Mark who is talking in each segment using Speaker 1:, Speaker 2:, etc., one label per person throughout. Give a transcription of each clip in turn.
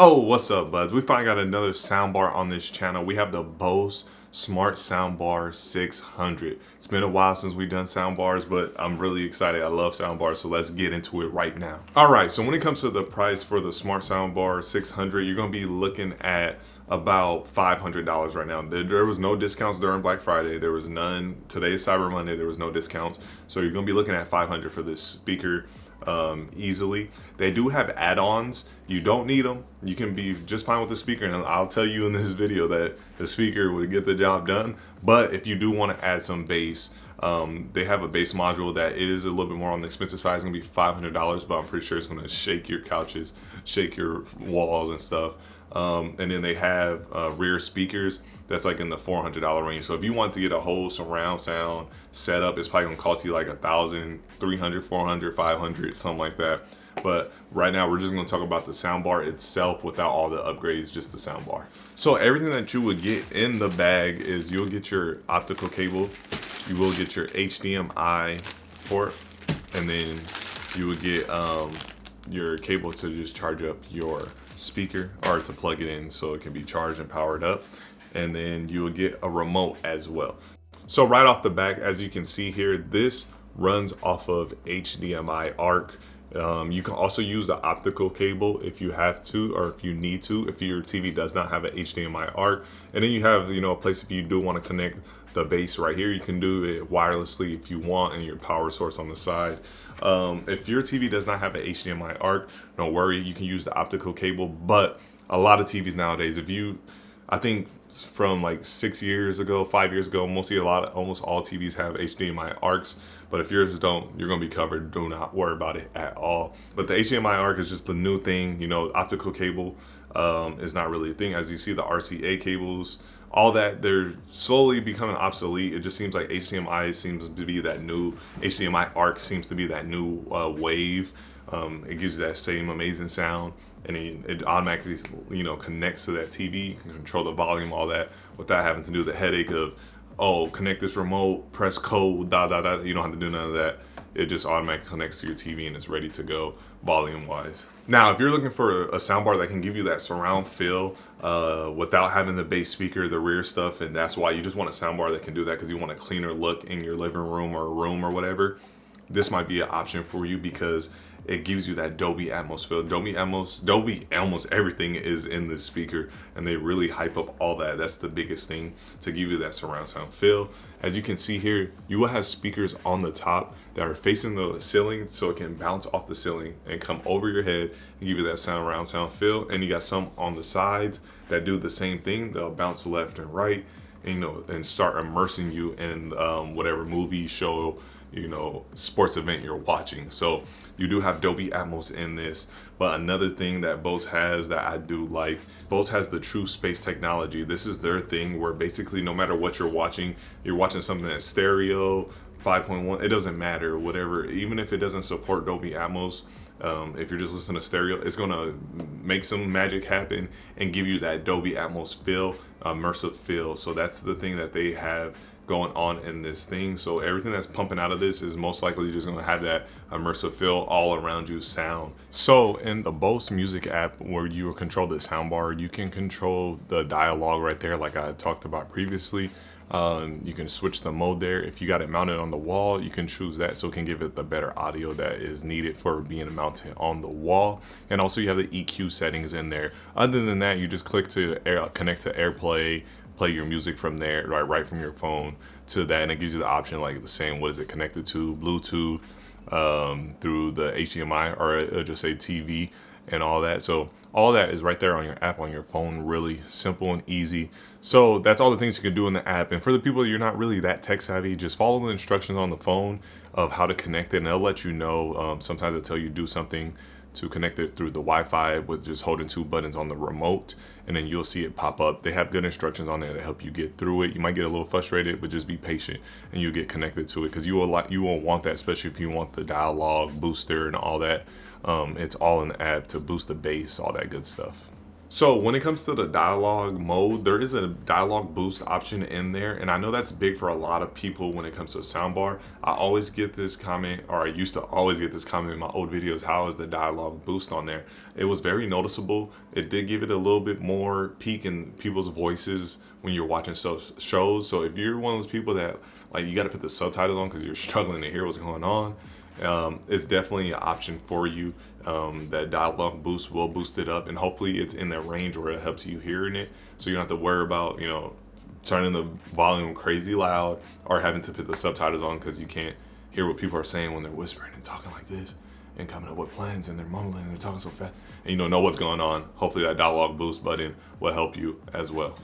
Speaker 1: Oh, what's up, buds? We finally got another soundbar on this channel. We have the Bose Smart Soundbar 600. It's been a while since we've done soundbars, but I'm really excited. I love soundbars, so let's get into it right now. All right, so when it comes to the price for the Smart Soundbar 600, you're gonna be looking at about $500 right now. There was no discounts during Black Friday. There was none. Today's Cyber Monday, there was no discounts. So you're gonna be looking at $500 for this speaker. Easily. They do have add-ons. You don't need them. You can be just fine with the speaker, and I'll tell you in this video that the speaker would get the job done. But if you do want to add some bass, they have a bass module that is a little bit more on the expensive side. It's gonna be $500, but I'm pretty sure it's gonna shake your couches, shake your walls and stuff. And then they have rear speakers that's like in the $400 range. So if you want to get a whole surround sound setup, it's probably gonna cost you like $1,000, $300, $400, $500, something like that. But right now we're just gonna talk about the soundbar itself without all the upgrades, just the soundbar. So everything that you would get in the bag is you'll get your optical cable, you will get your HDMI port, and then you would get your cable to just charge up your speaker or to plug it in so it can be charged and powered up. And then you will get a remote as well. So right off the back, as you can see here, this runs off of HDMI Arc. You can also use the optical cable if you have to, or if you need to, if your TV does not have an HDMI Arc. And then you have, a place if you do want to connect the base right here, you can do it wirelessly if you want, and your power source on the side. If your TV does not have an HDMI Arc, don't worry, you can use the optical cable. But a lot of TVs nowadays, I think from like 6 years ago, 5 years ago, almost all TVs have HDMI Arcs. But if yours don't, you're gonna be covered. Do not worry about it at all. But the HDMI Arc is just the new thing. Optical cable is not really a thing. As you see, the RCA cables, all that, they're slowly becoming obsolete. It just seems like HDMI seems to be that new, HDMI Arc seems to be that new wave. It gives you that same amazing sound, and it automatically, connects to that TV. You can control the volume, all that, without having to do the headache of, connect this remote, press code, You don't have to do none of that. It just automatically connects to your TV and it's ready to go volume-wise. Now, if you're looking for a soundbar that can give you that surround feel without having the bass speaker, the rear stuff, and that's why you just want a soundbar that can do that because you want a cleaner look in your living room or room or whatever, this might be an option for you because it gives you that Dolby Atmos feel. Dolby almost everything is in this speaker, and they really hype up all that. That's the biggest thing to give you that surround sound feel. As you can see here, you will have speakers on the top that are facing the ceiling, so it can bounce off the ceiling and come over your head and give you that surround sound feel. And you got some on the sides that do the same thing. They'll bounce left and right, and start immersing you in whatever movie, show, sports event you're watching. So you do have Dolby Atmos in this. But another thing that Bose has that I do like, Bose has the true space technology. This is their thing where basically no matter what you're watching something that's stereo, 5.1, it doesn't matter, whatever, even if it doesn't support Dolby Atmos, if you're just listening to stereo, it's gonna make some magic happen and give you that Dolby Atmos feel, immersive feel. So that's the thing that they have going on in this thing. So everything that's pumping out of this is most likely just gonna have that immersive feel, all around you sound. So in the Bose Music App, where you control the soundbar, you can control the dialogue right there, like I talked about previously. You can switch the mode there. If you got it mounted on the wall, you can choose that so it can give it the better audio that is needed for being mounted on the wall. And also you have the EQ settings in there. Other than that, you just click to connect to AirPlay, play your music from there, right from your phone to that, and it gives you the option, like the same, what is it connected to, Bluetooth, through the HDMI, or it'll just say TV and all that. So all that is right there on your app on your phone. Really simple and easy. So that's all the things you can do in the app. And for the people you're not really that tech savvy, just follow the instructions on the phone of how to connect it, and they'll let you know. Sometimes they'll tell you do something to connect it through the Wi-Fi with just holding 2 buttons on the remote, and then you'll see it pop up. They have good instructions on there to help you get through it. You might get a little frustrated, but just be patient and you'll get connected to it, because you will want that, especially if you want the dialogue booster and all that. It's all in the app to boost the bass, all that good stuff. So when it comes to the dialogue mode, there is a dialogue boost option in there, and I know that's big for a lot of people when it comes to a soundbar. I always get this comment, or I used to always get this comment in my old videos, how is the dialogue boost on there? It was very noticeable. It did give it a little bit more peak in people's voices when you're watching shows. So if you're one of those people that like you got to put the subtitles on because you're struggling to hear what's going on, it's definitely an option for you. That dialogue boost will boost it up, and hopefully it's in that range where it helps you hearing it, so you don't have to worry about, you know, turning the volume crazy loud or having to put the subtitles on because you can't hear what people are saying when they're whispering and talking like this and coming up with plans and they're mumbling and they're talking so fast and you don't know what's going on. Hopefully that dialogue boost button will help you as well.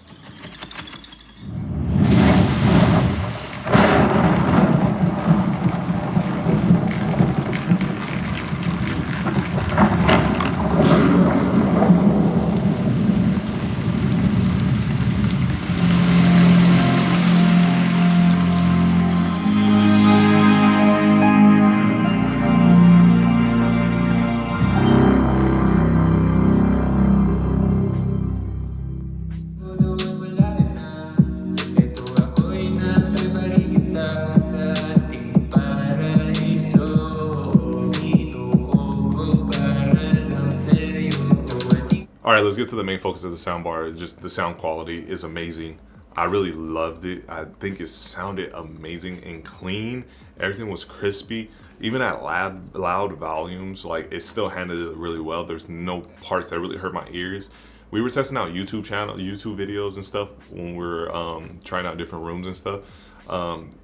Speaker 1: All right, let's get to the main focus of the soundbar. Just the sound quality is amazing. I really loved it. I think it sounded amazing and clean. Everything was crispy. Even at loud volumes, like it still handled it really well. There's no parts that really hurt my ears. We were testing out YouTube videos and stuff when we were trying out different rooms and stuff.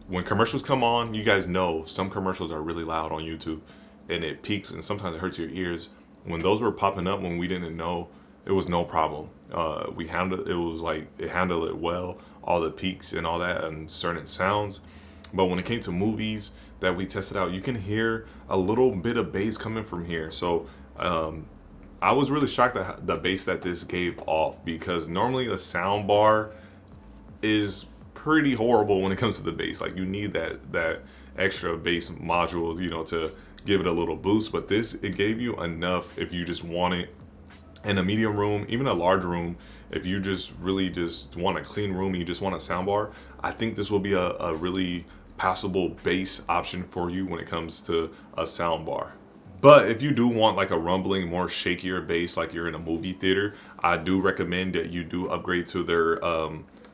Speaker 1: When commercials come on, you guys know some commercials are really loud on YouTube and it peaks and sometimes it hurts your ears. When those were popping up when we didn't know, it was no problem. It handled it well, all the peaks and all that and certain sounds. But when it came to movies that we tested out, you can hear a little bit of bass coming from here. So I was really shocked at the bass that this gave off, because normally the sound bar is pretty horrible when it comes to the bass. Like you need that extra bass modules, you know, to give it a little boost. But it gave you enough if you just want it in a medium room, even a large room. If you just really just want a clean room and you just want a soundbar, I think this will be a really passable bass option for you when it comes to a soundbar. But if you do want like a rumbling, more shakier bass, like you're in a movie theater, I do recommend that you do upgrade to their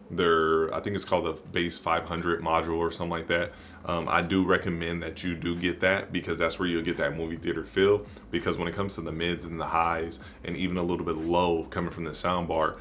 Speaker 1: I think it's called the Base 500 module or something like that. I do recommend that you do get that, because that's where you'll get that movie theater feel. Because when it comes to the mids and the highs and even a little bit low coming from the soundbar,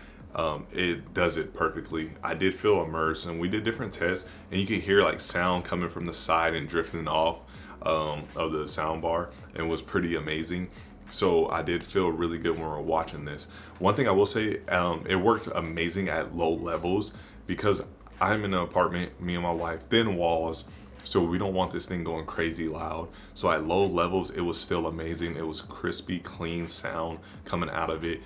Speaker 1: it does it perfectly. I did feel immersed, and we did different tests, and you could hear like sound coming from the side and drifting off of the soundbar, and it was pretty amazing. So I did feel really good when we were watching this. One thing I will say, it worked amazing at low levels, because I'm in an apartment, me and my wife, thin walls, so we don't want this thing going crazy loud. So at low levels, it was still amazing. It was crispy, clean sound coming out of it.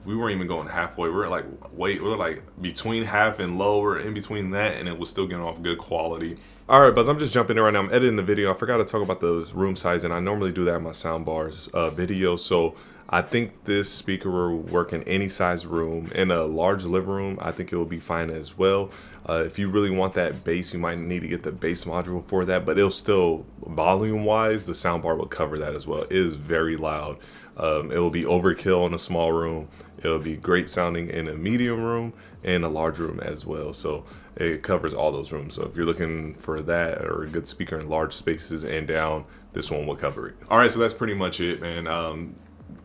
Speaker 1: We weren't even going halfway. We were like between half and low, or in between that, and it was still getting off good quality. All right, Buzz, I'm just jumping in right now. I'm editing the video. I forgot to talk about the room size, and I normally do that in my soundbars video. So I think this speaker will work in any size room. In a large living room, I think it will be fine as well. If you really want that bass, you might need to get the bass module for that, but it'll still, volume-wise, the soundbar will cover that as well. It is very loud. It will be overkill in a small room. It'll be great sounding in a medium room and a large room as well. So it covers all those rooms. So if you're looking for that, or a good speaker in large spaces and down, this one will cover it. All right, so that's pretty much it, man.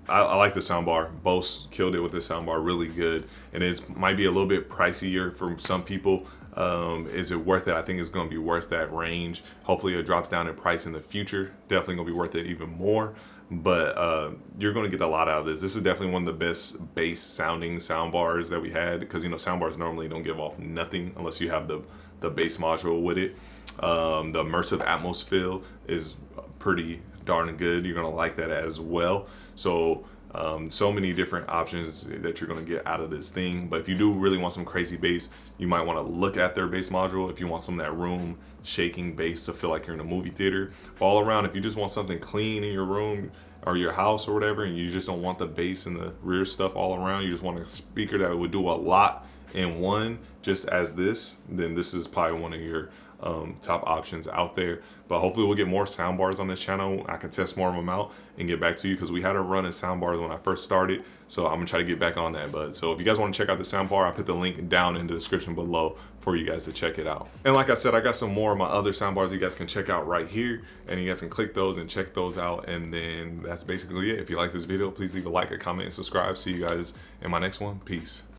Speaker 1: I like the soundbar. Bose killed it with the soundbar, really good. And it might be a little bit pricier for some people. Is it worth it? I think it's going to be worth that range. Hopefully it drops down in price in the future. Definitely going to be worth it even more. But you're going to get a lot out of this. This is definitely one of the best bass sounding soundbars that we had, because, you know, soundbars normally don't give off nothing unless you have the bass module with it. The immersive Atmos feel is pretty darn good. You're going to like that as well. So so many different options that you're going to get out of this thing. But if you do really want some crazy bass, you might want to look at their bass module. If you want some of that room shaking bass to feel like you're in a movie theater. But all around, if you just want something clean in your room or your house or whatever, and you just don't want the bass and the rear stuff all around, you just want a speaker that would do a lot in one, just as this, then this is probably one of your top options out there. But hopefully we'll get more soundbars on this channel. I can test more of them out and get back to you, because we had a run in soundbars when I first started, so I'm gonna try to get back on that. But so if you guys want to check out the soundbar, I put the link down in the description below for you guys to check it out. And like I said, I got some more of my other soundbars you guys can check out right here, and you guys can click those and check those out. And then that's basically it. If you like this video, please leave a like, a comment, and subscribe. See you guys in my next one. Peace.